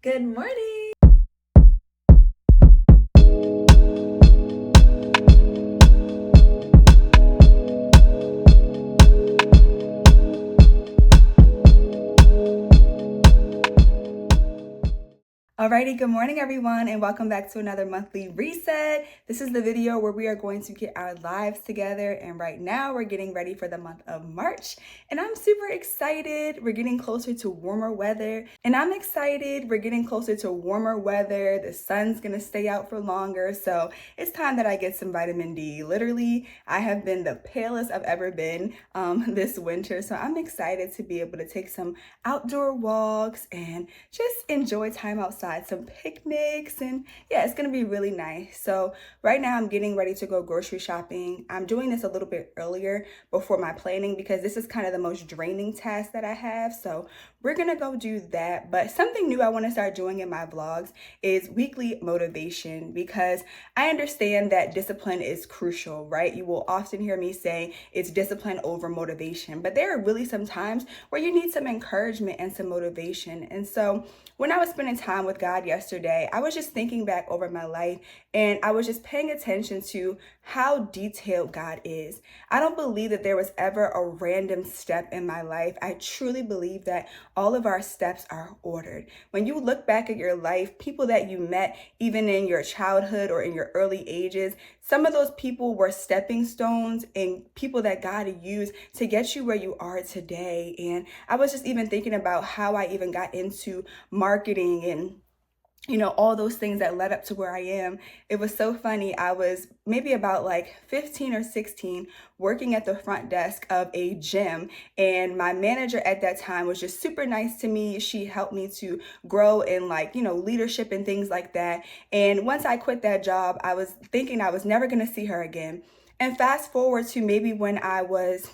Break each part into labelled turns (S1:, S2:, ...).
S1: Good morning. Alrighty, good morning everyone, and welcome back to another monthly reset. This is the video where we are going to get our lives together, and right now we're getting ready for the month of March, and I'm super excited. We're getting closer to warmer weather, and I'm excited. We're getting closer to warmer weather. The sun's gonna stay out for longer, so it's time that I get some vitamin D. Literally, I have been the palest I've ever been this winter, so I'm excited to be able to take some outdoor walks and just enjoy time outside, some picnics, and yeah, it's gonna be really nice. So right now I'm getting ready to go grocery shopping. I'm doing this a little bit earlier before my planning because this is kind of the most draining task that I have. So we're gonna go do that. But something new I want to start doing in my vlogs is weekly motivation, because I understand that discipline is crucial, right? You will often hear me say it's discipline over motivation, but there are really some times where you need some encouragement and some motivation. And so when I was spending time with God yesterday, I was just thinking back over my life, and I was just paying attention to how detailed God is. I don't believe that there was ever a random step in my life. I truly believe that all of our steps are ordered. When you look back at your life, people that you met, even in your childhood or in your early ages, some of those people were stepping stones and people that God used to get you where you are today. And I was just even thinking about how I even got into marketing and all those things that led up to where I am. It was so funny. I was maybe about like 15 or 16 working at the front desk of a gym, and my manager at that time was just super nice to me. She helped me to grow in leadership and things like that. And once I quit that job, I was thinking I was never going to see her again. And fast forward to maybe when I was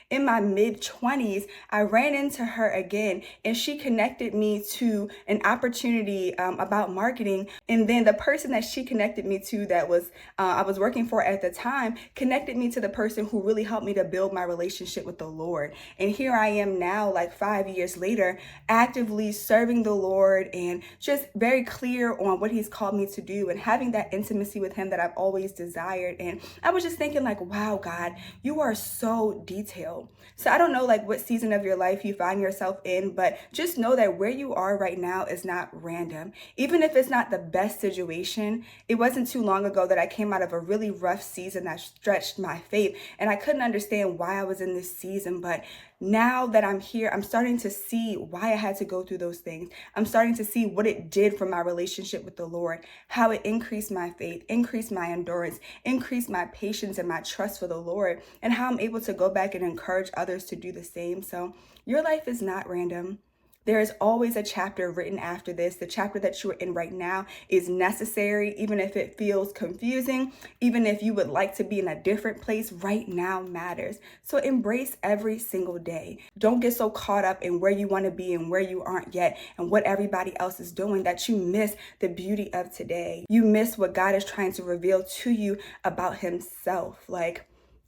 S1: in my mid 20s, I ran into her again, and she connected me to an opportunity about marketing. And then the person that she connected me to, that was I was working for at the time, connected me to the person who really helped me to build my relationship with the Lord. And here I am now, like 5 years later, actively serving the Lord and just very clear on what He's called me to do and having that intimacy with Him that I've always desired. And I was just thinking, like, wow, God, you are so detailed. So I don't know what season of your life you find yourself in, but just know that where you are right now is not random. Even if it's not the best situation, it wasn't too long ago that I came out of a really rough season that stretched my faith, and I couldn't understand why I was in this season. But now that I'm here, I'm starting to see why I had to go through those things. I'm starting to see what it did for my relationship with the Lord, how it increased my faith, increased my endurance, increased my patience and my trust for the Lord, and how I'm able to go back and encourage others to do the same. So your life is not random. There is always a chapter written after this. The chapter that you are in right now is necessary, even if it feels confusing, even if you would like to be in a different place. Right now matters. So embrace every single day. Don't get so caught up in where you want to be and where you aren't yet and what everybody else is doing that you miss the beauty of today. You miss what God is trying to reveal to you about Himself.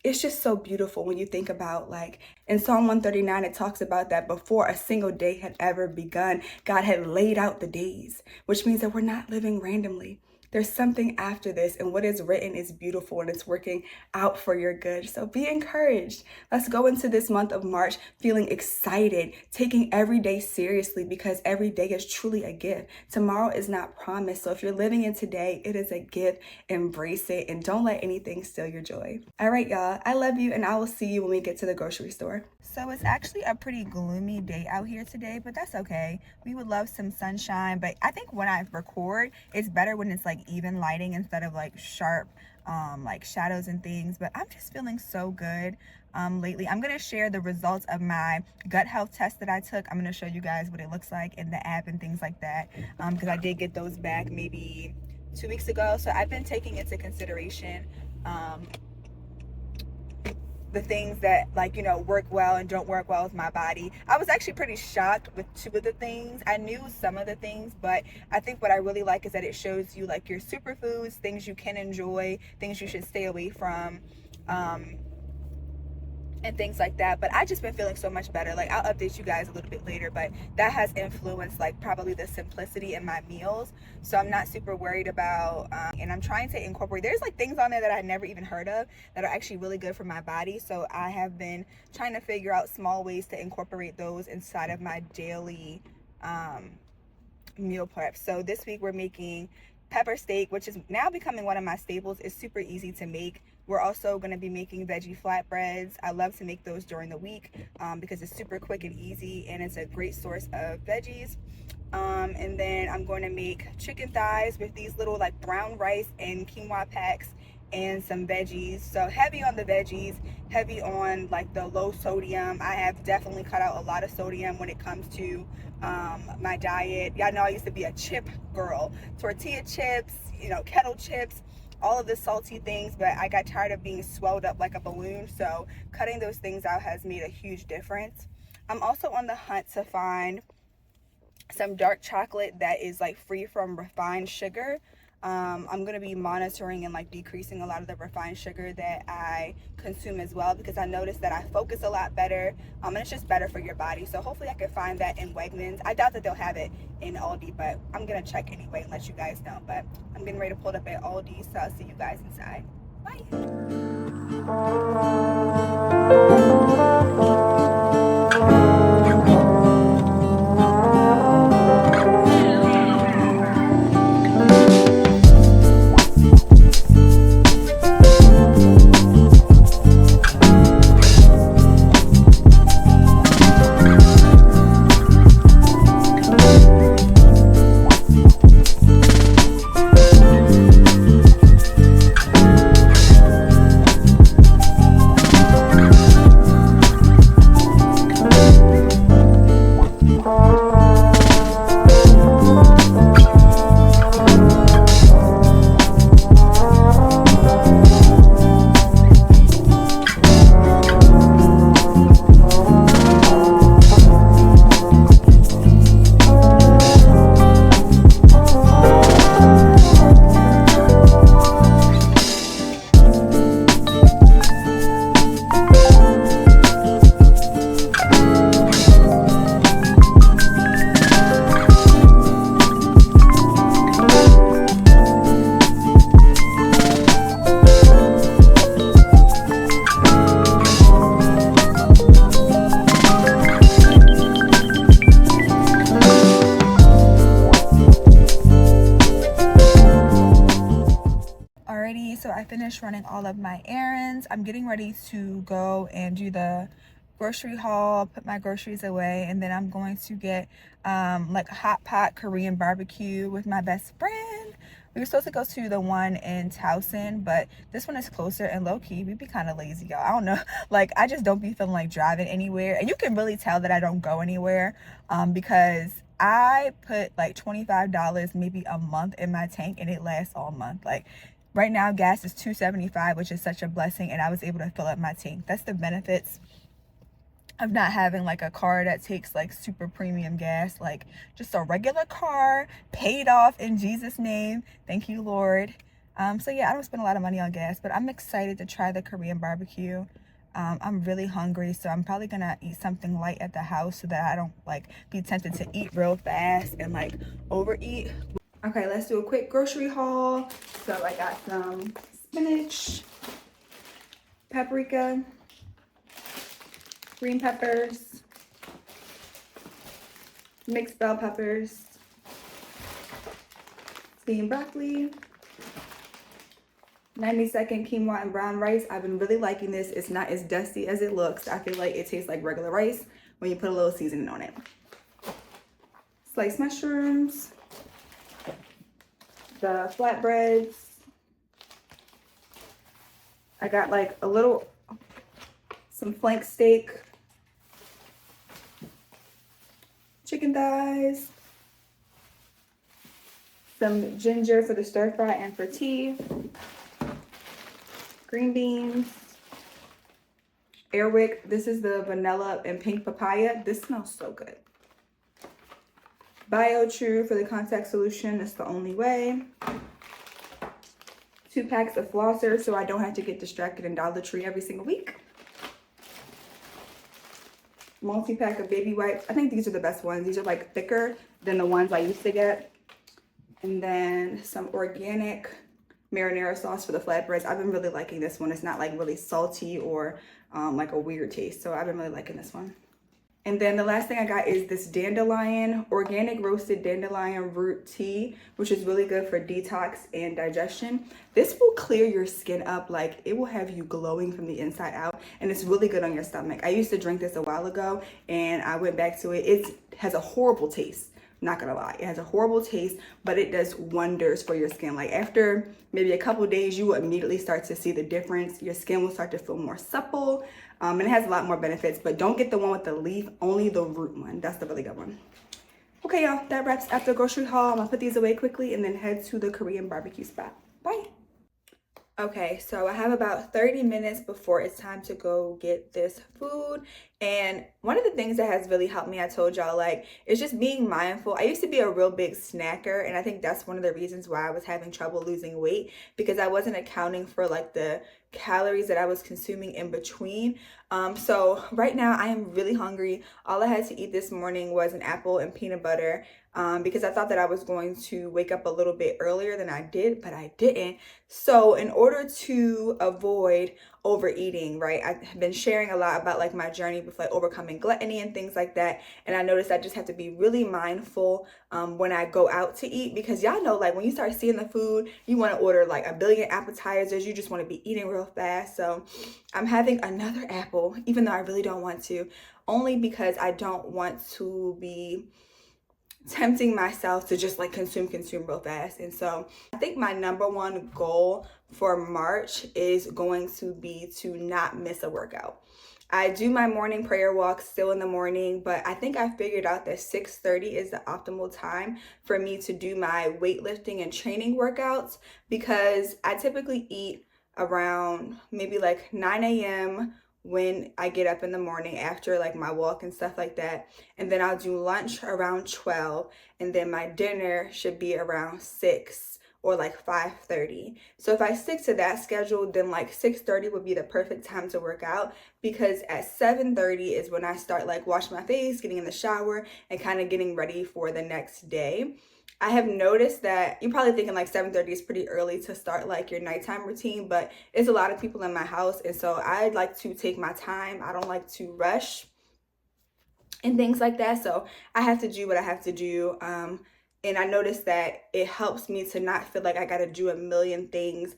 S1: It's just so beautiful when you think about, in Psalm 139, it talks about that before a single day had ever begun, God had laid out the days, which means that we're not living randomly. There's something after this, and what is written is beautiful, and it's working out for your good. So be encouraged. Let's go into this month of March feeling excited, taking every day seriously, because every day is truly a gift. Tomorrow is not promised. So if you're living in today, it is a gift. Embrace it, and don't let anything steal your joy. All right, y'all. I love you, and I will see you when we get to the grocery store. So it's actually a pretty gloomy day out here today, but that's okay. We would love some sunshine, but I think when I record, it's better when it's even lighting instead of sharp shadows and things. But I'm just feeling so good lately. I'm going to share the results of my gut health test that I took. I'm going to show you guys what it looks like in the app and things like that, because I did get those back maybe 2 weeks ago. So I've been taking into consideration the things that work well and don't work well with my body. I was actually pretty shocked with 2 of the things. I knew some of the things, but I think what I really like is that it shows you your superfoods, things you can enjoy, things you should stay away from. and things like that. But I just been feeling so much better. Like, I'll update you guys a little bit later, but that has influenced like probably the simplicity in my meals. So I'm not super worried about and I'm trying to incorporate, there's like things on there that I never even heard of that are actually really good for my body. So I have been trying to figure out small ways to incorporate those inside of my daily meal prep. So this week we're making pepper steak, which is now becoming one of my staples. It's super easy to make. We're also going to be making veggie flatbreads. I love to make those during the week because it's super quick and easy, and it's a great source of veggies. And then I'm going to make chicken thighs with these little like brown rice and quinoa packs and some veggies. So heavy on the veggies, heavy on like the low sodium. I have definitely cut out a lot of sodium when it comes to my diet. Y'all know I used to be a chip girl. Tortilla chips, you know, kettle chips, all of the salty things, but I got tired of being swelled up like a balloon. So cutting those things out has made a huge difference. I'm also on the hunt to find some dark chocolate that is like free from refined sugar. I'm going to be monitoring and like decreasing a lot of the refined sugar that I consume as well, because I noticed that I focus a lot better, and it's just better for your body. So hopefully I can find that in Wegmans. I doubt that they'll have it in Aldi, but I'm going to check anyway and let you guys know. But I'm getting ready to pull it up at Aldi, so I'll see you guys inside. Bye. So I finished running all of my errands. I'm getting ready to go and do the grocery haul, put my groceries away, and then I'm going to get like a hot pot Korean barbecue with my best friend. We were supposed to go to the one in Towson, but this one is closer, and low-key, we be kind of lazy, y'all. I don't know. Like, I just don't be feeling like driving anywhere. And you can really tell that I don't go anywhere because I put like $25 maybe a month in my tank, and it lasts all month. Like, right now, gas is $2.75, which is such a blessing, and I was able to fill up my tank. That's the benefits of not having like a car that takes like super premium gas, like just a regular car paid off in Jesus' name. Thank you, Lord. So yeah, I don't spend a lot of money on gas, but I'm excited to try the Korean barbecue. I'm really hungry, so I'm probably gonna eat something light at the house so that I don't like be tempted to eat real fast and like overeat. Okay, let's do a quick grocery haul. So I got some spinach, paprika, green peppers, mixed bell peppers, steamed broccoli, 90-second quinoa and brown rice. I've been really liking this. It's not as dusty as it looks. I feel like it tastes like regular rice when you put a little seasoning on it. Sliced mushrooms, the flatbreads. I got like some flank steak, chicken thighs, some ginger for the stir fry and for tea, green beans, Airwick. This is the vanilla and pink papaya. This smells so good. BioTrue for the contact solution. It's the only way. 2 packs of flosser so I don't have to get distracted in Dollar Tree every single week. multi-pack of baby wipes. I think these are the best ones. These are like thicker than the ones I used to get. And then some organic marinara sauce for the flatbreads. I've been really liking this one. It's not like really salty or like a weird taste. So I've been really liking this one. And then the last thing I got is this dandelion, organic roasted dandelion root tea, which is really good for detox and digestion. This will clear your skin up, like it will have you glowing from the inside out, and it's really good on your stomach. I used to drink this a while ago and I went back to it. It has a horrible taste. Not gonna lie, it has a horrible taste, but it does wonders for your skin. Like after maybe a couple days, you will immediately start to see the difference. Your skin will start to feel more supple, and it has a lot more benefits, but don't get the one with the leaf, only the root one. That's the really good one. Okay, y'all, that wraps up the grocery haul. I'm gonna put these away quickly and then head to the Korean barbecue spot. Bye. Okay, so I have about 30 minutes before it's time to go get this food. And one of the things that has really helped me, I told y'all, like, is just being mindful. I used to be a real big snacker, and I think that's one of the reasons why I was having trouble losing weight, because I wasn't accounting for like the calories that I was consuming in between. So right now I am really hungry. All I had to eat this morning was an apple and peanut butter, because I thought that I was going to wake up a little bit earlier than I did, but I didn't. So in order to avoid overeating, right, I've been sharing a lot about like my journey with like overcoming gluttony and things like that, and I noticed I just have to be really mindful when I go out to eat, because y'all know, like, when you start seeing the food, you want to order like a billion appetizers. You just want to be eating real fast. So I'm having another apple, even though I really don't want to, only because I don't want to be tempting myself to just like consume real fast. And so I think my number one goal for March is going to be to not miss a workout. I do my morning prayer walk still in the morning, but I think I figured out that 6:30 is the optimal time for me to do my weightlifting and training workouts, because I typically eat around maybe like 9 a.m. when I get up in the morning after like my walk and stuff like that. And then I'll do lunch around 12, and then my dinner should be around 6 or like 5:30. So if I stick to that schedule, then like 6:30 would be the perfect time to work out, because at 7:30 is when I start like washing my face, getting in the shower, and kind of getting ready for the next day. I have noticed that you're probably thinking like 7:30 is pretty early to start like your nighttime routine, but it's a lot of people in my house, and so I like to take my time. I don't like to rush and things like that. So I have to do what I have to do. And I noticed that it helps me to not feel like I got to do a million things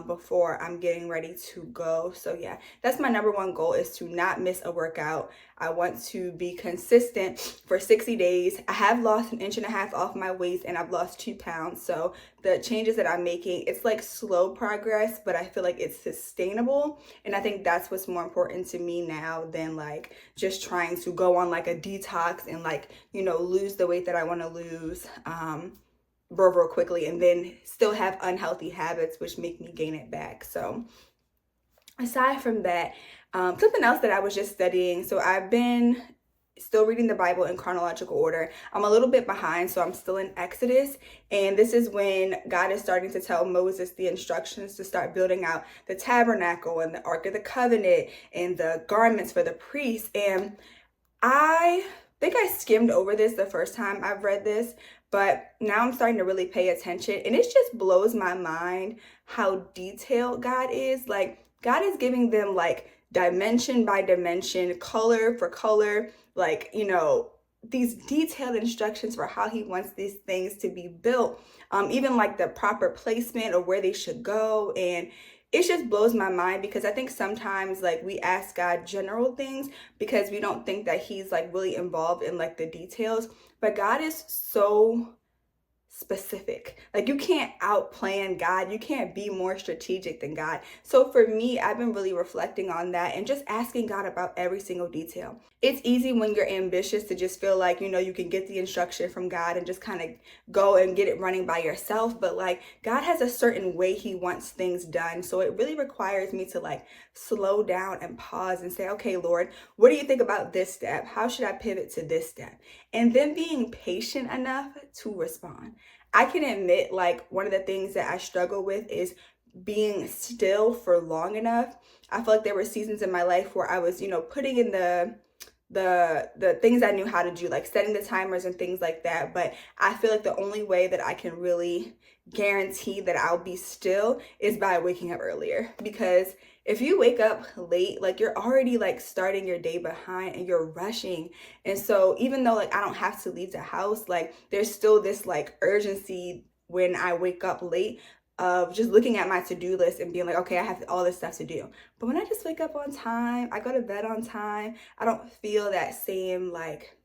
S1: before I'm getting ready to go. So yeah, that's my number one goal, is to not miss a workout. I want to be consistent for 60 days. I have lost 1.5 inches off my waist, and I've lost 2 pounds. So the changes that I'm making, it's like slow progress, but I feel like it's sustainable. And I think that's what's more important to me now than like just trying to go on like a detox and like, you know, lose the weight that I want to lose real quickly, and then still have unhealthy habits which make me gain it back. So aside from that, something else that I was just studying. So I've been still reading the Bible in chronological order. I'm a little bit behind, so I'm still in Exodus, and this is when God is starting to tell Moses the instructions to start building out the tabernacle and the Ark of the Covenant and the garments for the priests. And I think I skimmed over this the first time I've read this, but now I'm starting to really pay attention, and it just blows my mind how detailed God is. Like, God is giving them like dimension by dimension, color for color, like, you know, these detailed instructions for how he wants these things to be built, even like the proper placement or where they should go. And it just blows my mind, because I think sometimes like we ask God general things because we don't think that he's like really involved in like the details, but God is so specific. Like, you can't outplan God. You can't be more strategic than God. So for me, I've been really reflecting on that and just asking God about every single detail. It's easy when you're ambitious to just feel like, you know, you can get the instruction from God and just kind of go and get it running by yourself. But like, God has a certain way he wants things done. So it really requires me to like slow down and pause and say, okay, Lord, what do you think about this step? How should I pivot to this step? And then being patient enough to respond. I can admit, like, one of the things that I struggle with is being still for long enough. I feel like there were seasons in my life where I was, you know, putting in the the things I knew how to do, like setting the timers and things like that. But I feel like the only way that I can really guarantee that I'll be still is by waking up earlier. Because if you wake up late, like you're already like starting your day behind and you're rushing. And so even though like I don't have to leave the house, like there's still this like urgency when I wake up late of just looking at my to-do list and being like, okay, I have all this stuff to do. But when I just wake up on time, I go to bed on time, I don't feel that same like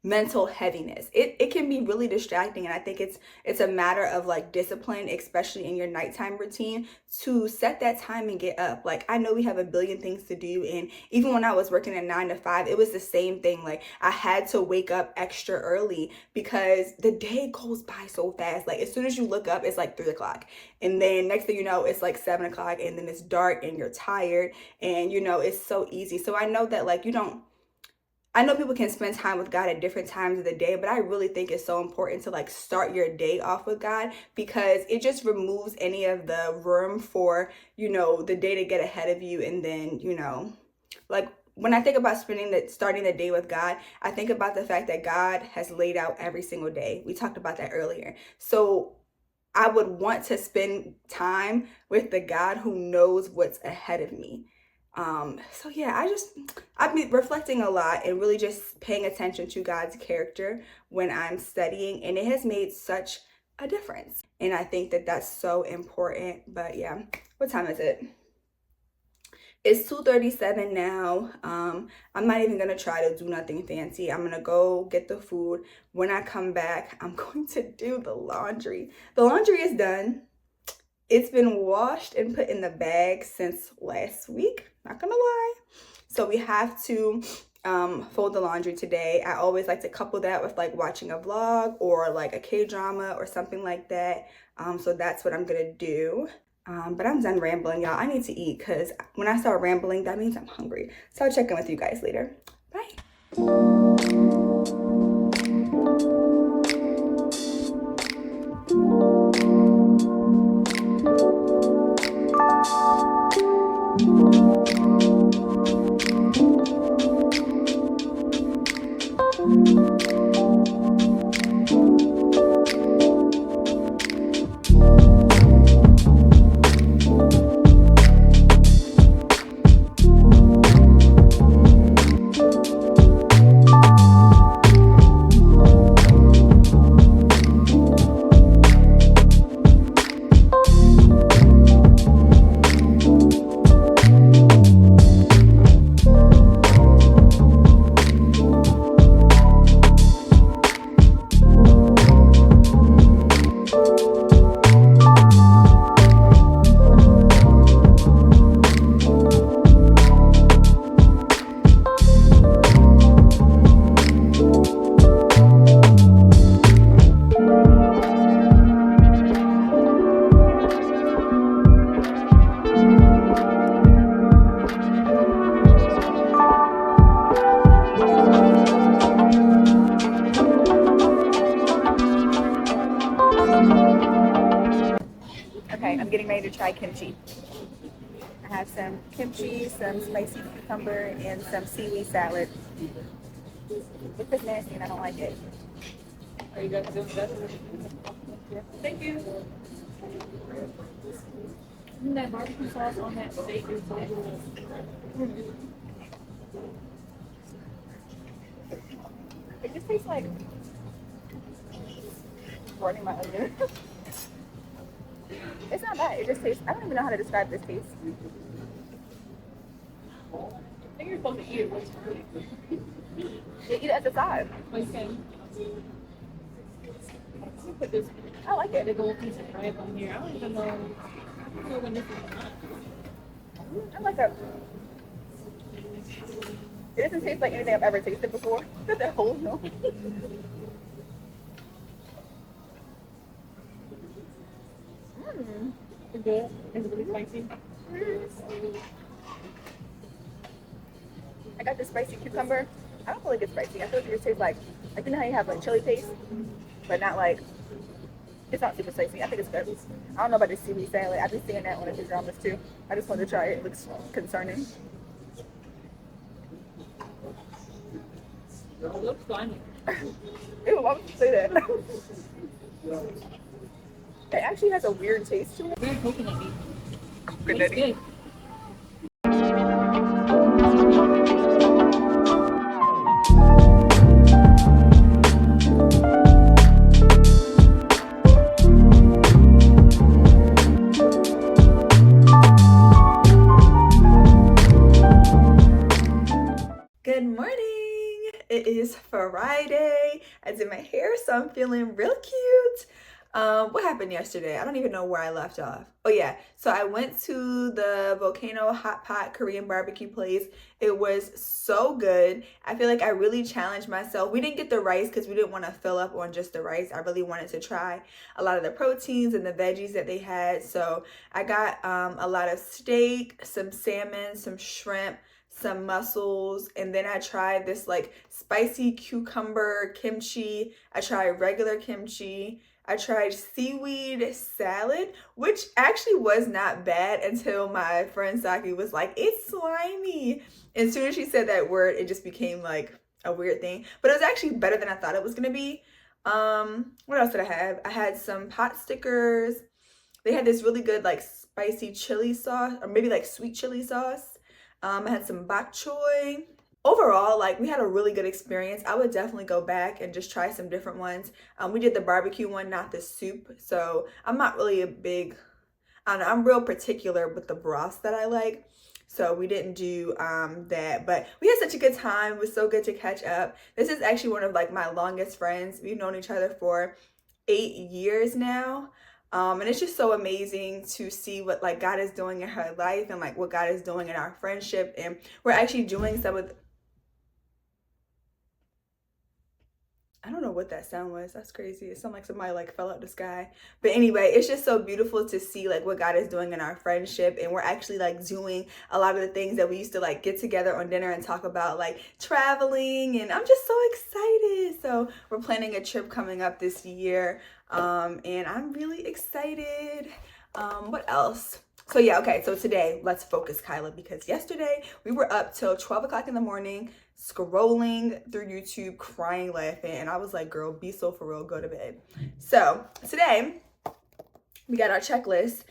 S1: mental heaviness. It can be really distracting, and I think it's a matter of like discipline, especially in your nighttime routine, to set that time and get up. Like I know we have a billion things to do, and even when I was working at 9 to 5, it was the same thing. Like I had to wake up extra early because the day goes by so fast. Like as soon as you look up, it's like 3 o'clock, and then next thing you know, it's like 7 o'clock, and then it's dark and you're tired, and you know it's so easy. So I know that like I know people can spend time with God at different times of the day, but I really think it's so important to like start your day off with God, because it just removes any of the room for, you know, the day to get ahead of you. And then, you know, like when I think about starting the day with God, I think about the fact that God has laid out every single day. We talked about that earlier. So I would want to spend time with the God who knows what's ahead of me. So yeah, I've been reflecting a lot and really just paying attention to God's character when I'm studying, and it has made such a difference. And I think that that's so important. But yeah, what time is it? It's 2:37 now. I'm not even gonna try to do nothing fancy. I'm gonna go get the food. When I come back, I'm going to do the laundry. The laundry is done. It's been washed and put in the bag since last week, not gonna lie. So we have to fold the laundry today. I always like to couple that with like watching a vlog or like a K-drama or something like that. So that's what I'm gonna do. But I'm done rambling, y'all. I need to eat, because when I start rambling, that means I'm hungry. So I'll check in with you guys later. Bye. Okay, I'm getting ready to try kimchi. I have some kimchi, some spicy cucumber, and some seaweed salad. It's just nasty and I don't like it. Are you guys doing that? Thank you. Isn't that barbecue sauce on that steak is so good? It just tastes like burning my onion. It's not bad. It just tastes, I don't even know how to describe this taste. I think you're supposed to eat it. You eat it at the side. Okay. Put this, I like it. The gold piece of crab on here. I don't even know when this is not. I like that. It doesn't taste like anything I've ever tasted before. That whole no. It's good. It's really spicy. I got the spicy cucumber. I don't feel like it's spicy. I feel like it tastes like you know how you have like chili paste, but not like, it's not super spicy. I think it's good. I don't know about the seaweed salad. I've been seeing that on the dramas too. I just wanted to try it. It looks concerning.
S2: It looks funny.
S1: Ew, why would you say that? It actually has a weird taste to it.
S2: Very coconutty. Looks
S1: Coconutty.
S2: good.
S1: Good morning. It is Friday. I did my hair, so I'm feeling real cute. What happened yesterday? I don't even know where I left off. Oh yeah, so I went to the Volcano Hot Pot Korean barbecue place. It was so good. I feel like I really challenged myself. We didn't get the rice because we didn't want to fill up on just the rice. I really wanted to try a lot of the proteins and the veggies that they had. So I got a lot of steak, some salmon, some shrimp, some mussels, and then I tried this like spicy cucumber kimchi. I tried regular kimchi. I tried seaweed salad, which actually was not bad until my friend Saki was like, it's slimy. And as soon as she said that word, it just became like a weird thing. But it was actually better than I thought it was gonna be. What else did I have? I had some pot stickers. They had this really good like spicy chili sauce, or maybe like sweet chili sauce. I had some bok choy. Overall, like we had a really good experience. I would definitely go back and just try some different ones. We did the barbecue one, not the soup. So I'm not really a big, I don't know, I'm real particular with the broths that I like. So we didn't do that, but we had such a good time. It was so good to catch up. This is actually one of like my longest friends. We've known each other for 8 years now. And it's just so amazing to see what like God is doing in her life and like what God is doing in our friendship. And we're actually doing some of, I don't know what that sound was. That's crazy. It sounded like somebody like fell out the sky. But anyway, it's just so beautiful to see like what God is doing in our friendship. And we're actually like doing a lot of the things that we used to like get together on dinner and talk about, like traveling. And I'm just so excited. So we're planning a trip coming up this year. And I'm really excited. What else? So yeah, okay, so today, let's focus, Kyla, because yesterday we were up till 12 o'clock in the morning, scrolling through YouTube, crying, laughing, and I was like, girl, be so for real, go to bed. So today, we got our checklist.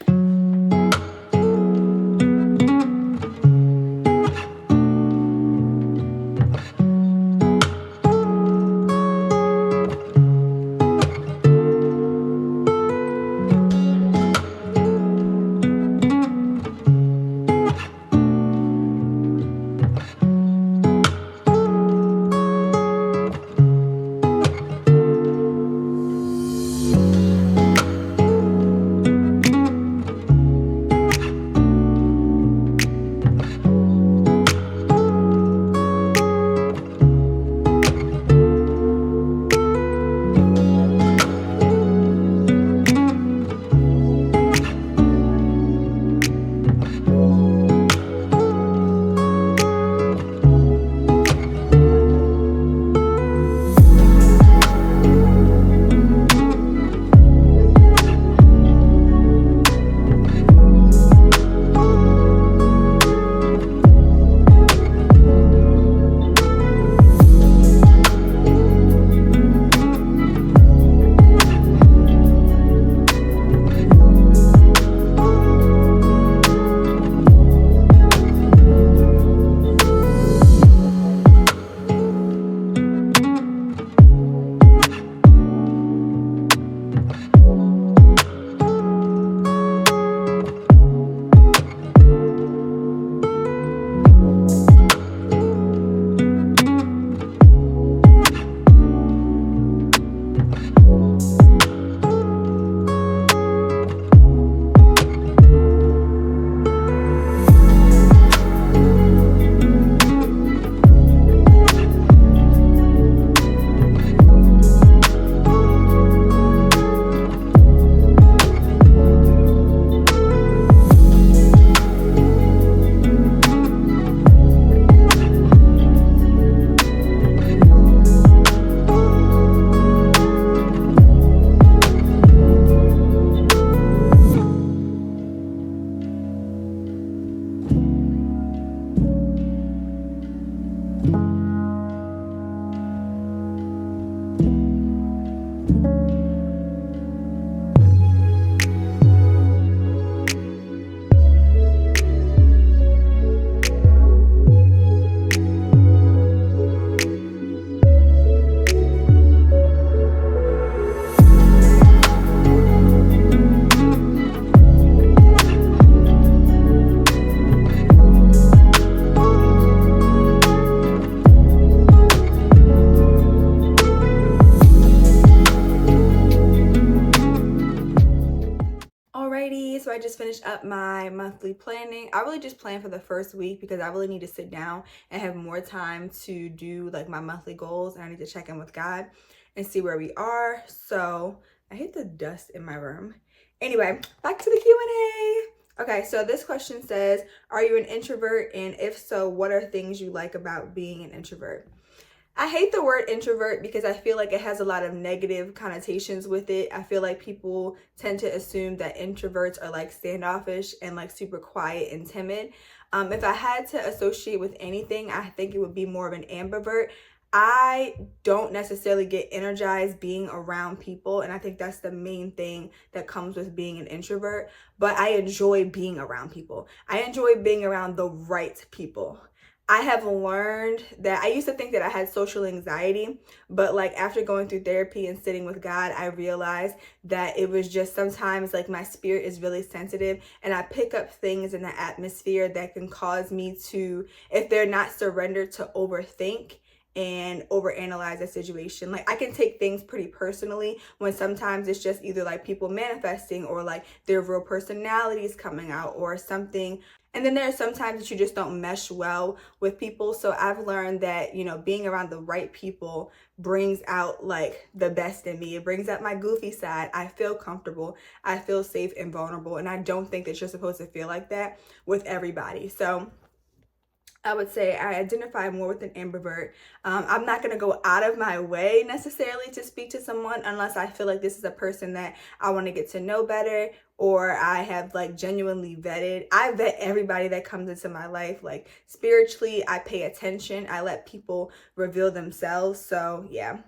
S1: So I just finished up my monthly planning. I really just planned for the first week because I really need to sit down and have more time to do like my monthly goals, and I need to check in with God and see where we are. So I hate the dust in my room. Anyway, back to the Q&A. Okay, so this question says, are you an introvert? And if so, what are things you like about being an introvert? I hate the word introvert because I feel like it has a lot of negative connotations with it. I feel like people tend to assume that introverts are like standoffish and like super quiet and timid. If I had to associate with anything, I think it would be more of an ambivert. I don't necessarily get energized being around people, and I think that's the main thing that comes with being an introvert, but I enjoy being around people. I enjoy being around the right people. I have learned that I used to think that I had social anxiety, but like after going through therapy and sitting with God, I realized that it was just sometimes like my spirit is really sensitive and I pick up things in the atmosphere that can cause me to, if they're not surrendered, to overthink and overanalyze a situation. Like I can take things pretty personally when sometimes it's just either like people manifesting or like their real personalities coming out or something. And then there are sometimes that you just don't mesh well with people. So I've learned that, you know, being around the right people brings out like the best in me. It brings out my goofy side. I feel comfortable. I feel safe and vulnerable. And I don't think that you're supposed to feel like that with everybody. So I would say I identify more with an ambivert. I'm not going to go out of my way necessarily to speak to someone unless I feel like this is a person that I want to get to know better, or I have like genuinely vetted. I vet everybody that comes into my life. Like spiritually, I pay attention. I let people reveal themselves. So yeah.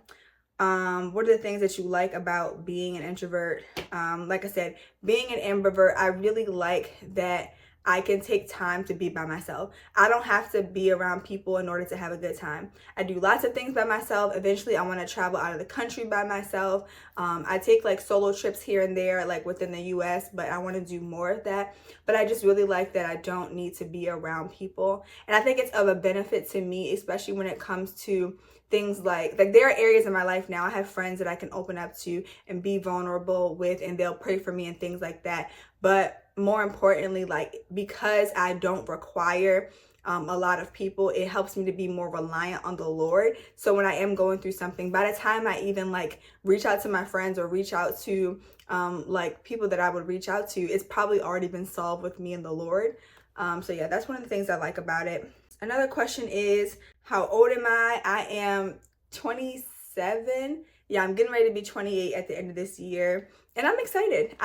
S1: What are the things that you like about being an introvert? Like I said, being an ambivert, I really like that I can take time to be by myself. I don't have to be around people in order to have a good time. I do lots of things by myself. Eventually, I want to travel out of the country by myself. I take like solo trips here and there, like within the US, but I want to do more of that. But I just really like that I don't need to be around people. And I think it's of a benefit to me, especially when it comes to things like there are areas in my life now. I have friends that I can open up to and be vulnerable with, and they'll pray for me and things like that. But more importantly, like because I don't require a lot of people, it helps me to be more reliant on the Lord. So when I am going through something, by the time I even like reach out to my friends or reach out to like people that I would reach out to, it's probably already been solved with me and the Lord. So yeah, that's one of the things I like about it. Another question is, how old am I? I am 27. Yeah, I'm getting ready to be 28 at the end of this year. And I'm excited.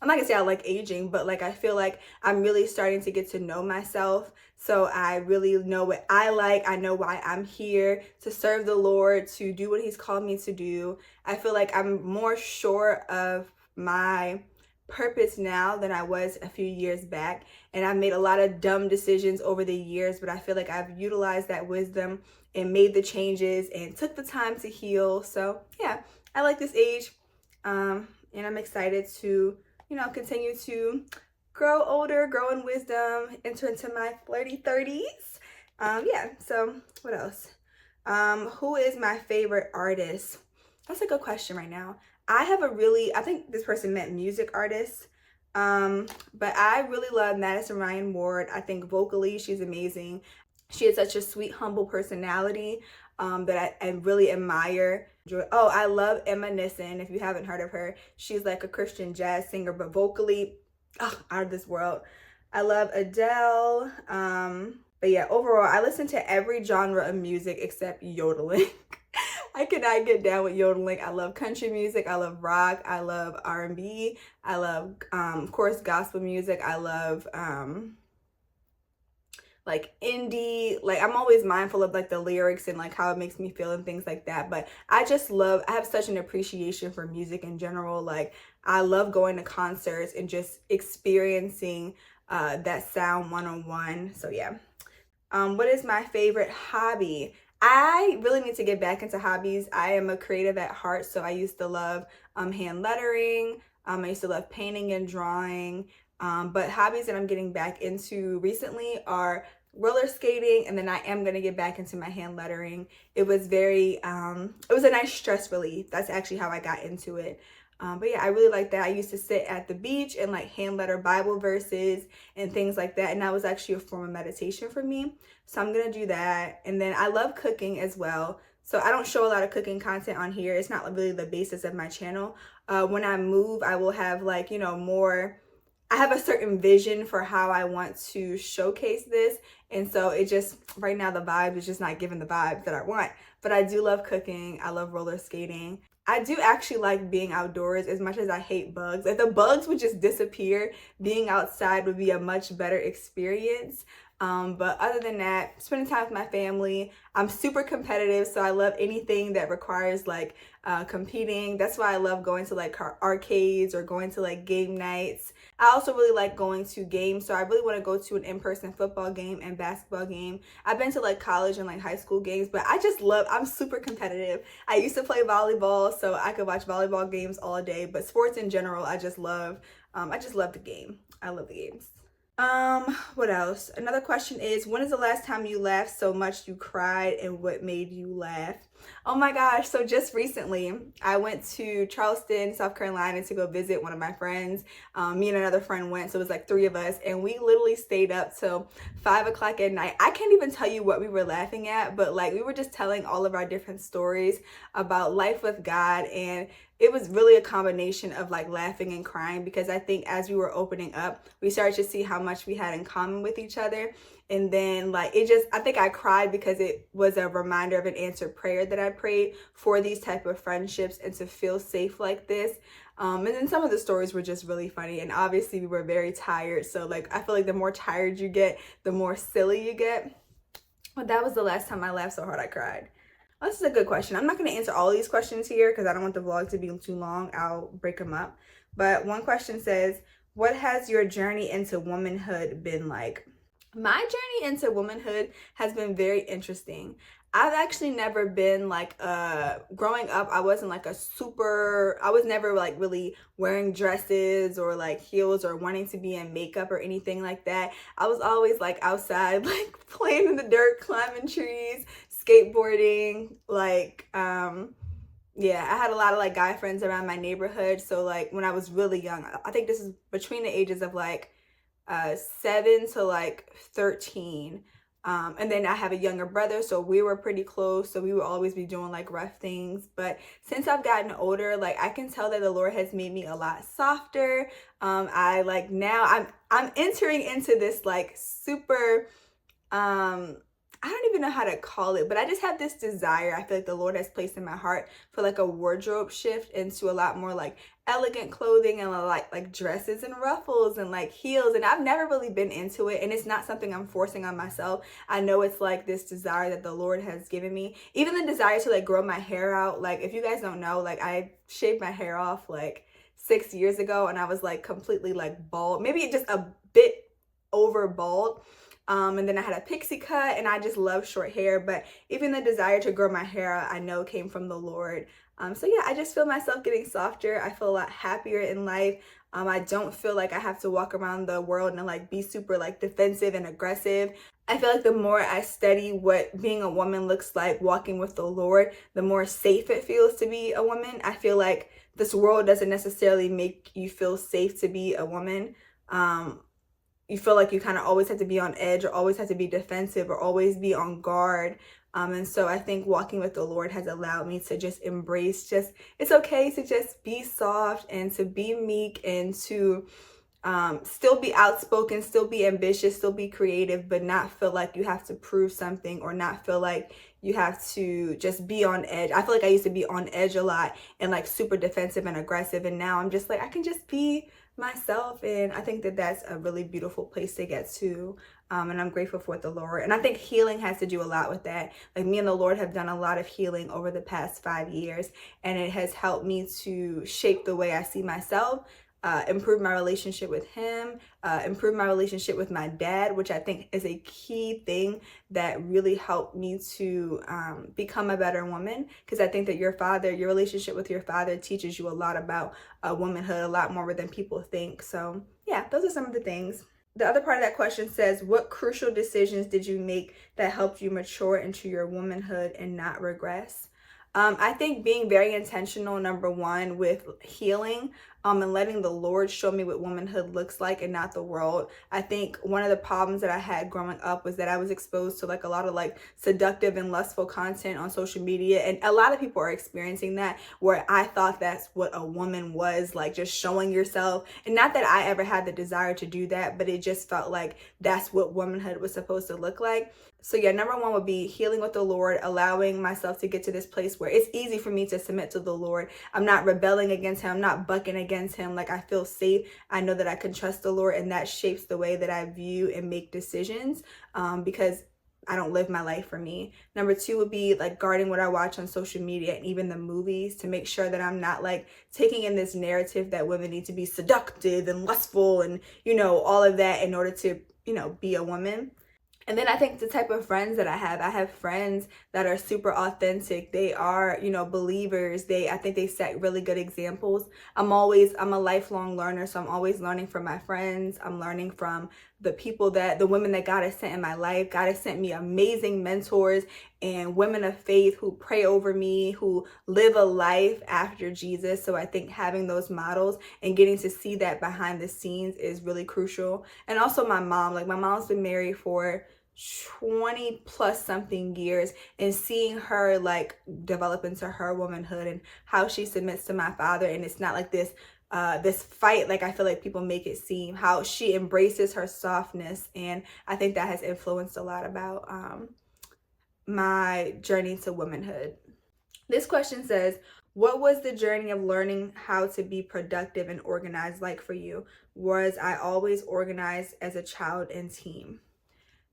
S1: I'm not gonna say I like aging, but like I feel like I'm really starting to get to know myself. So I really know what I like. I know why I'm here, to serve the Lord, to do what He's called me to do. I feel like I'm more sure of my purpose now than I was a few years back. And I've made a lot of dumb decisions over the years, but I feel like I've utilized that wisdom and made the changes and took the time to heal. So yeah, I like this age. And I'm excited to, you know, continue to grow older, grow in wisdom, enter into my flirty 30s. Yeah, so what else? Who is my favorite artist? That's a good question right now. I think this person meant music artists. But I really love Madison Ryan Ward. I think vocally she's amazing. She has such a sweet, humble personality that I really admire. Oh, I love Emma Nissen. If you haven't heard of her, she's like a Christian jazz singer, but vocally, out of this world. I love Adele. But yeah, overall, I listen to every genre of music except yodeling. I cannot get down with yodeling. I love country music. I love rock. I love R&B. I love, of course, gospel music. I love like indie. Like I'm always mindful of like the lyrics and like how it makes me feel and things like that. But I have such an appreciation for music in general. Like I love going to concerts and just experiencing that sound one-on-one. So yeah. What is my favorite hobby? I really need to get back into hobbies. I am a creative at heart, so I used to love hand lettering. I used to love painting and drawing. But hobbies that I'm getting back into recently are roller skating, and then I am going to get back into my hand lettering. It was a nice stress relief. That's actually how I got into it. But yeah, I really like that. I used to sit at the beach and like hand letter Bible verses and things like that. And that was actually a form of meditation for me. So I'm going to do that. And then I love cooking as well. So I don't show a lot of cooking content on here. It's not really the basis of my channel. When I move, I will have like, you know, more, I have a certain vision for how I want to showcase this. And so it just, right now the vibe is just not giving the vibe that I want. But I do love cooking. I love roller skating. I do actually like being outdoors as much as I hate bugs. If the bugs would just disappear, being outside would be a much better experience. But other than that, spending time with my family. I'm super competitive, so I love anything that requires like competing. That's why I love going to like arcades or going to like game nights. I also really like going to games, so I really want to go to an in-person football game and basketball game. I've been to like college and like high school games, but I'm super competitive. I used to play volleyball, so I could watch volleyball games all day, but sports in general, I just love the game. I love the games. What else? Another question is, when is the last time you laughed so much you cried, and what made you laugh? Oh my gosh, so just recently I went to Charleston, South Carolina to go visit one of my friends. Me and another friend went, so it was like 3 of us, and we literally stayed up till 5 o'clock at night. I can't even tell you what we were laughing at, but like we were just telling all of our different stories about life with God, and it was really a combination of like laughing and crying, because I think as we were opening up, we started to see how much we had in common with each other. And then like I think I cried because it was a reminder of an answered prayer that I prayed for these type of friendships and to feel safe like this. And then some of the stories were just really funny, and obviously we were very tired. So like I feel like the more tired you get, the more silly you get. But that was the last time I laughed so hard I cried. Oh, this is a good question. I'm not going to answer all these questions here because I don't want the vlog to be too long. I'll break them up. But one question says, what has your journey into womanhood been like? My journey into womanhood has been very interesting. I've actually never been like growing up, I wasn't like I was never like really wearing dresses or like heels or wanting to be in makeup or anything like that. I was always like outside, like playing in the dirt, climbing trees, skateboarding, like yeah, I had a lot of like guy friends around my neighborhood. So like when I was really young, I think this is between the ages of like 7 to like 13. And then I have a younger brother, so we were pretty close, so we would always be doing like rough things. But since I've gotten older, like I can tell that the Lord has made me a lot softer. I like now I'm entering into this like super I don't even know how to call it, but I just have this desire I feel like the Lord has placed in my heart for like a wardrobe shift into a lot more like elegant clothing and like dresses and ruffles and like heels. And I've never really been into it, and it's not something I'm forcing on myself. I know it's like this desire that the Lord has given me. Even the desire to like grow my hair out. Like if you guys don't know, like I shaved my hair off like 6 years ago, and I was like completely like bald, maybe just a bit over bald. And then I had a pixie cut, and I just love short hair. But even the desire to grow my hair out, I know came from the Lord. So yeah, I just feel myself getting softer. I feel a lot happier in life. I don't feel like I have to walk around the world and like be super like defensive and aggressive. I feel like the more I study what being a woman looks like, walking with the Lord, the more safe it feels to be a woman. I feel like this world doesn't necessarily make you feel safe to be a woman. You feel like you kind of always have to be on edge, or always have to be defensive, or always be on guard. And so I think walking with the Lord has allowed me to just embrace it's okay to just be soft and to be meek and to still be outspoken, still be ambitious, still be creative, but not feel like you have to prove something, or not feel like you have to just be on edge. I feel like I used to be on edge a lot and like super defensive and aggressive. And now I'm just like, I can just be myself. And I think that that's a really beautiful place to get to. And I'm grateful for the Lord. And I think healing has to do a lot with that. Like me and the Lord have done a lot of healing over the past 5 years, and it has helped me to shape the way I see myself, improve my relationship with him, improve my relationship with my dad, which I think is a key thing that really helped me to become a better woman. Because I think that your relationship with your father teaches you a lot about womanhood, a lot more than people think. So yeah, those are some of the things. The other part of that question says, what crucial decisions did you make that helped you mature into your womanhood and not regress? I think being very intentional, number one, with healing, and letting the Lord show me what womanhood looks like and not the world. I think one of the problems that I had growing up was that I was exposed to like a lot of like seductive and lustful content on social media. And a lot of people are experiencing that, where I thought that's what a woman was, like just showing yourself. And not that I ever had the desire to do that, but it just felt like that's what womanhood was supposed to look like. So yeah, number one would be healing with the Lord, allowing myself to get to this place where it's easy for me to submit to the Lord. I'm not rebelling against him. I'm not bucking against him. Like, I feel safe. I know that I can trust the Lord, and that shapes the way that I view and make decisions, because I don't live my life for me. Number two would be like guarding what I watch on social media and even the movies, to make sure that I'm not like taking in this narrative that women need to be seductive and lustful and, all of that in order to, be a woman. And then I think the type of friends that I have friends that are super authentic. They are, believers. I think they set really good examples. I'm a lifelong learner, so I'm always learning from my friends. I'm learning from the women that God has sent in my life. God has sent me amazing mentors and women of faith who pray over me, who live a life after Jesus. So I think having those models and getting to see that behind the scenes is really crucial. And also my mom, my mom's been married for 20 plus something years, and seeing her like develop into her womanhood and how she submits to my father. And it's not like this fight, like I feel like people make it seem, how she embraces her softness. And I think that has influenced a lot about my journey to womanhood. This question says, what was the journey of learning how to be productive and organized like for you? Was I always organized as a child and teen?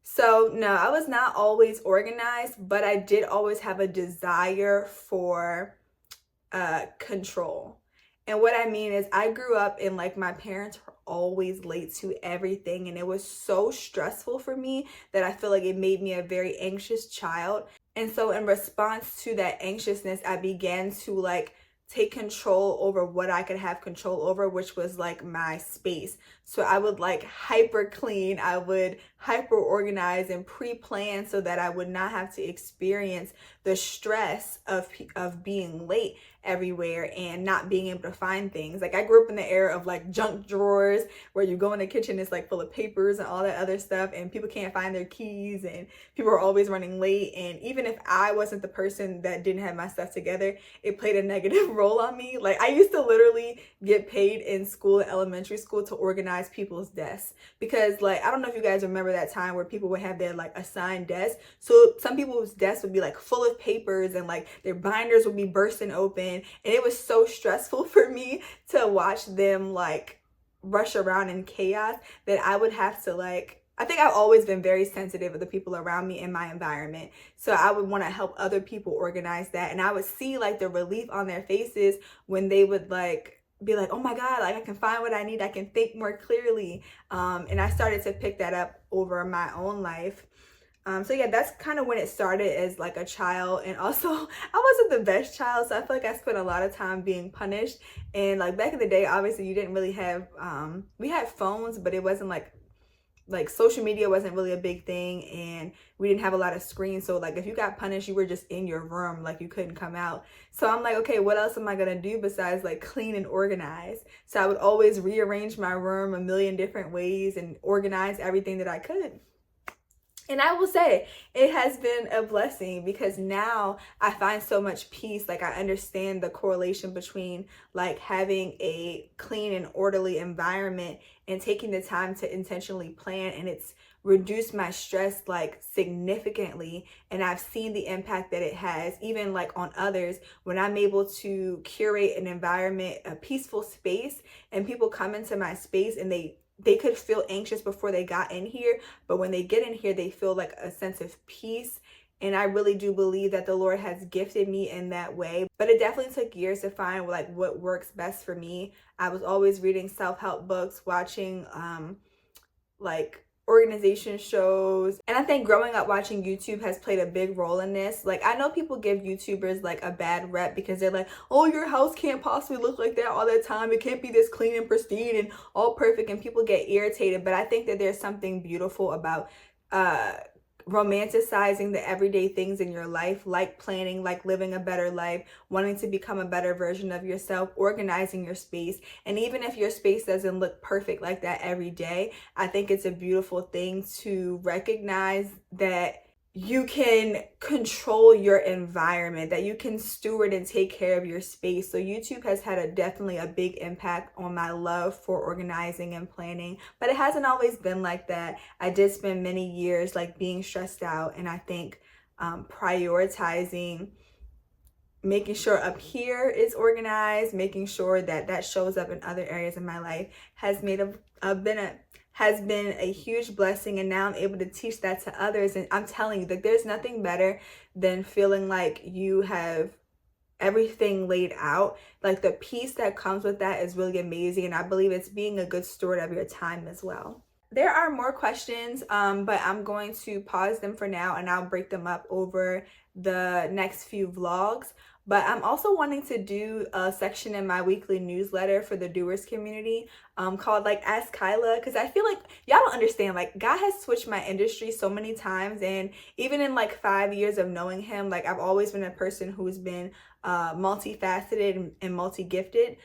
S1: So no, I was not always organized, but I did always have a desire for control. And what I mean is, I grew up in like, my parents were always late to everything, and it was so stressful for me that I feel like it made me a very anxious child. And so in response to that anxiousness, I began to like take control over what I could have control over, which was like my space. So I would like hyper clean, I would hyper organize and pre-plan so that I would not have to experience the stress of being late everywhere and not being able to find things. Like, I grew up in the era of like junk drawers, where you go in the kitchen, it's like full of papers and all that other stuff, and people can't find their keys, and people are always running late. And even if I wasn't the person that didn't have my stuff together, it played a negative role on me. Like, I used to literally get paid in school, elementary school, to organize people's desks, because like, I don't know if you guys remember that time where people would have their like assigned desks. So some people's desks would be like full of papers, and like their binders would be bursting open. And it was so stressful for me to watch them like rush around in chaos, that I would have to like, I think I've always been very sensitive of the people around me in my environment. So I would want to help other people organize that. And I would see like the relief on their faces when they would like be like, oh my God, like I can find what I need. I can think more clearly. And I started to pick that up over my own life. So yeah, that's kind of when it started as like a child. And also, I wasn't the best child, so I feel like I spent a lot of time being punished. And like back in the day, obviously you didn't really have, we had phones, but it wasn't like social media wasn't really a big thing, and we didn't have a lot of screens. So like, if you got punished, you were just in your room, like you couldn't come out. So I'm like, okay, what else am I gonna do besides like clean and organize? So I would always rearrange my room a million different ways and organize everything that I could. And I will say, it has been a blessing, because now I find so much peace. Like, I understand the correlation between like having a clean and orderly environment and taking the time to intentionally plan, and it's reduced my stress like significantly. And I've seen the impact that it has, even like on others, when I'm able to curate an environment, a peaceful space, and people come into my space and they could feel anxious before they got in here, but when they get in here, they feel like a sense of peace. And I really do believe that the Lord has gifted me in that way. But it definitely took years to find like what works best for me. I was always reading self-help books, watching like organization shows. And I think growing up watching YouTube has played a big role in this. Like, I know people give YouTubers like a bad rep because they're like, oh, your house can't possibly look like that all the time. It can't be this clean and pristine and all perfect, and people get irritated. But I think that there's something beautiful about romanticizing the everyday things in your life, like planning, like living a better life, wanting to become a better version of yourself, organizing your space. And even if your space doesn't look perfect like that every day, I think it's a beautiful thing to recognize that you can control your environment, that you can steward and take care of your space. So YouTube has had definitely a big impact on my love for organizing and planning, but it hasn't always been like that. I did spend many years like being stressed out, and I think prioritizing, making sure up here is organized, making sure that that shows up in other areas of my life has been a huge blessing. And now I'm able to teach that to others. And I'm telling you that there's nothing better than feeling like you have everything laid out. Like the peace that comes with that is really amazing. And I believe it's being a good steward of your time as well. There are more questions, but I'm going to pause them for now and I'll break them up over the next few vlogs. But I'm also wanting to do a section in my weekly newsletter for the Doers community called like Ask Kyla, because I feel like y'all don't understand, like God has switched my industry so many times, and even in like 5 years of knowing him, like I've always been a person who's been multifaceted and multi-gifted,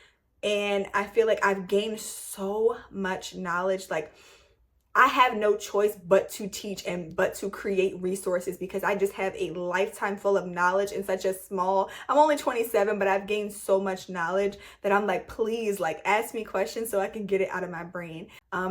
S1: and I feel like I've gained so much knowledge. Like I have no choice but to teach and but to create resources, because I just have a lifetime full of knowledge in such a small, I'm only 27, but I've gained so much knowledge that I'm like, please, like ask me questions so I can get it out of my brain.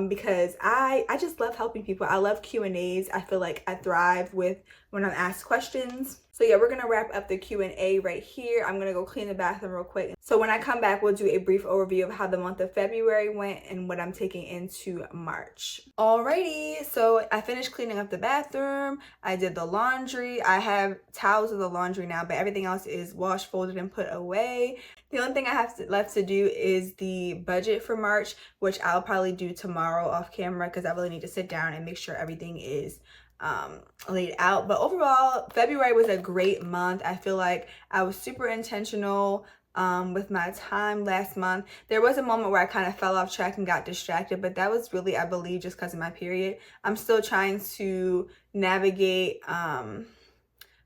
S1: Because I just love helping people. I love Q&As. I feel like I thrive when I'm asked questions. So yeah, we're gonna wrap up the Q&A right here. I'm gonna go clean the bathroom real quick. So when I come back, we'll do a brief overview of how the month of February went and what I'm taking into March. Alrighty, so I finished cleaning up the bathroom. I did the laundry. I have towels of the laundry now, but everything else is washed, folded, and put away. The only thing I have left to do is the budget for March, which I'll probably do tomorrow off camera because I really need to sit down and make sure everything is laid out. But overall, February was a great month. I feel like I was super intentional with my time last month. There was a moment where I kind of fell off track and got distracted, but that was really, I believe, just because of my period. I'm still trying to navigate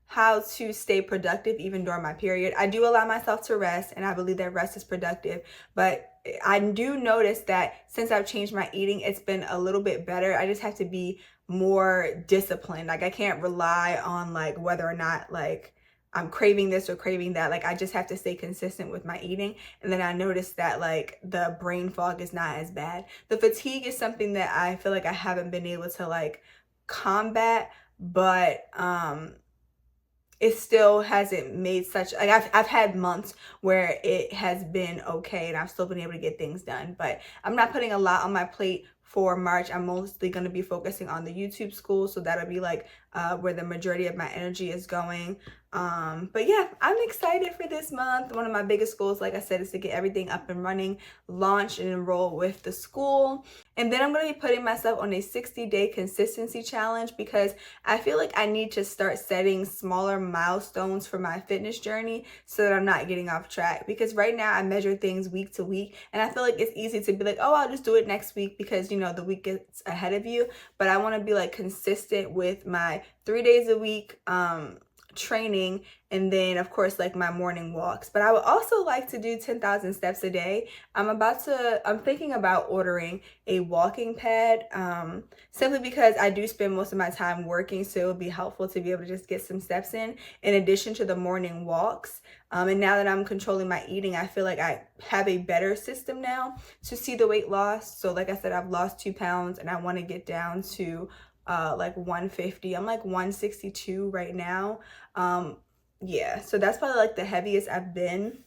S1: how to stay productive even during my period. I do allow myself to rest, and I believe that rest is productive, but I do notice that since I've changed my eating, it's been a little bit better. I just have to be more disciplined. Like I can't rely on like whether or not like I'm craving this or craving that. Like I just have to stay consistent with my eating. And then I noticed that like the brain fog is not as bad. The fatigue is something that I feel like I haven't been able to like combat, but it still hasn't made such, like I've had months where it has been okay and I've still been able to get things done, but I'm not putting a lot on my plate for March. I'm mostly going to be focusing on the YouTube school, so that'll be like where the majority of my energy is going. But yeah, I'm excited for this month. One of my biggest goals, like I said, is to get everything up and running, launch and enroll with the school. And then I'm going to be putting myself on a 60-day consistency challenge, because I feel like I need to start setting smaller milestones for my fitness journey so that I'm not getting off track. Because right now I measure things week to week, and I feel like it's easy to be like, oh, I'll just do it next week because, you know, the week gets ahead of you. But I want to be like consistent with my 3 days a week training, and then of course like my morning walks. But I would also like to do 10,000 steps a day. I'm thinking about ordering a walking pad, simply because I do spend most of my time working, so it would be helpful to be able to just get some steps in addition to the morning walks. And now that I'm controlling my eating, I feel like I have a better system now to see the weight loss. So like I said, I've lost 2 pounds and I want to get down to like 150. I'm like 162 right now. Yeah, so that's probably like the heaviest I've been.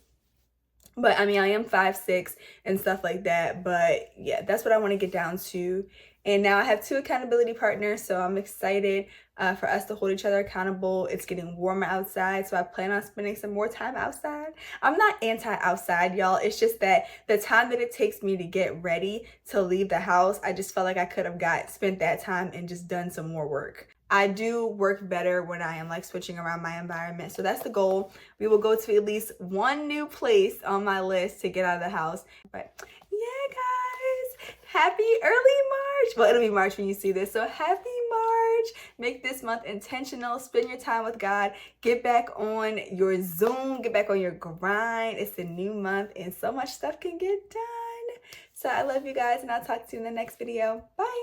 S1: But I mean, I am 5'6" and stuff like that. But yeah, that's what I want to get down to. And now I have 2 accountability partners, so I'm excited for us to hold each other accountable. It's getting warmer outside, so I plan on spending some more time outside. I'm not anti-outside, y'all. It's just that the time that it takes me to get ready to leave the house, I just felt like I could have spent that time and just done some more work. I do work better when I am like switching around my environment. So that's the goal. We will go to at least one new place on my list to get out of the house. But yeah, guys, happy early March. Well, it'll be March when you see this. So happy March. Make this month intentional. Spend your time with God. Get back on your Zoom. Get back on your grind. It's a new month and so much stuff can get done. So I love you guys and I'll talk to you in the next video. Bye.